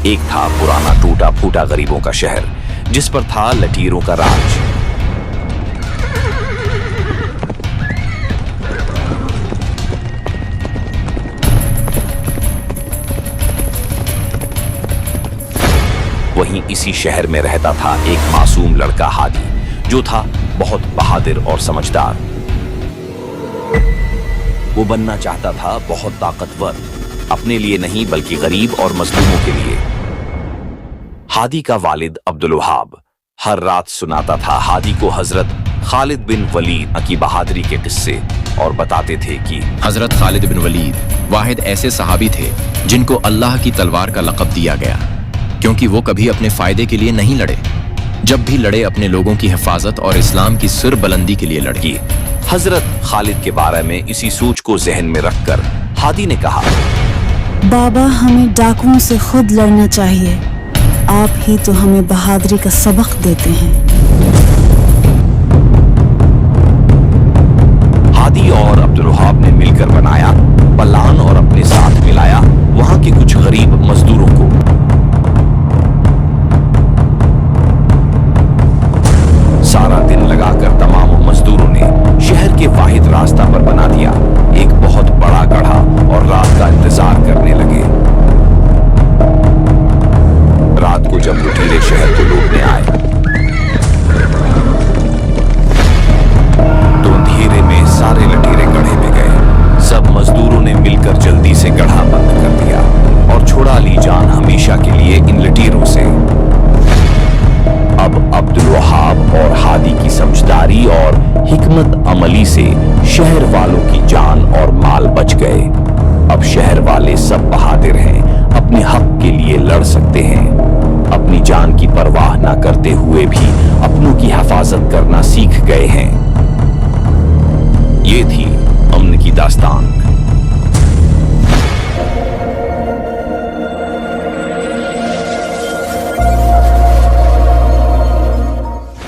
ایک تھا پرانا ٹوٹا پھوٹا غریبوں کا شہر جس پر تھا لٹیروں کا راج۔ وہیں اسی شہر میں رہتا تھا ایک معصوم لڑکا ہادی، جو تھا بہت بہادر اور سمجھدار۔ وہ بننا چاہتا تھا بہت طاقتور، اپنے لیے نہیں بلکہ غریب اور مظلوموں کے لیے۔ ہادی کا والد عبدالوہاب ہر رات سناتا تھا ہادی کو حضرت خالد بن ولید کی بہادری کے قصے، اور بتاتے تھے کہ حضرت خالد بن ولید واحد ایسے صحابی تھے جن کو اللہ کی تلوار کا لقب دیا گیا، کیونکہ وہ کبھی اپنے فائدے کے لیے نہیں لڑے، جب بھی لڑے اپنے لوگوں کی حفاظت اور اسلام کی سر بلندی کے لیے لڑے۔ حضرت خالد کے بارے میں اسی سوچ کو ذہن میں رکھ کر ہادی نے کہا، بابا ہمیں ڈاکوؤں سے خود لڑنا چاہیے، آپ ہی تو ہمیں بہادری کا سبق دیتے ہیں۔ ہادی اور عبدالوہاب نے مل کر بنایا پلان اور اپنے ساتھ ملایا وہاں کے کچھ غریب مزدوروں کو۔ سارا دن لگا کر تمام مزدوروں نے شہر کے واحد راستہ پر بنا دیا ایک بہت بڑا گڑھا، اور رات کا انتظار کرنے لگے۔ رات کو جب لٹیرے شہر کو لوٹنے آئے تو اندھیرے میں سارے لٹیرے گڑھے میں گئے۔ سب مزدوروں نے مل کر جلدی سے گڑھا بند کر دیا اور چھڑا لی جان ہمیشہ کے لیے ان لٹیروں سے۔ اب عبدالوہاب اور ہادی کی سمجھداری اور حکمت عملی سے شہر والوں کی جان اور مال بچ گئے۔ اب شہر والے سب بہادر ہیں، اپنے حق کے لیے لڑ سکتے ہیں، اپنی جان کی پرواہ نہ کرتے ہوئے بھی اپنوں کی حفاظت کرنا سیکھ گئے ہیں۔ یہ تھی امن کی داستان۔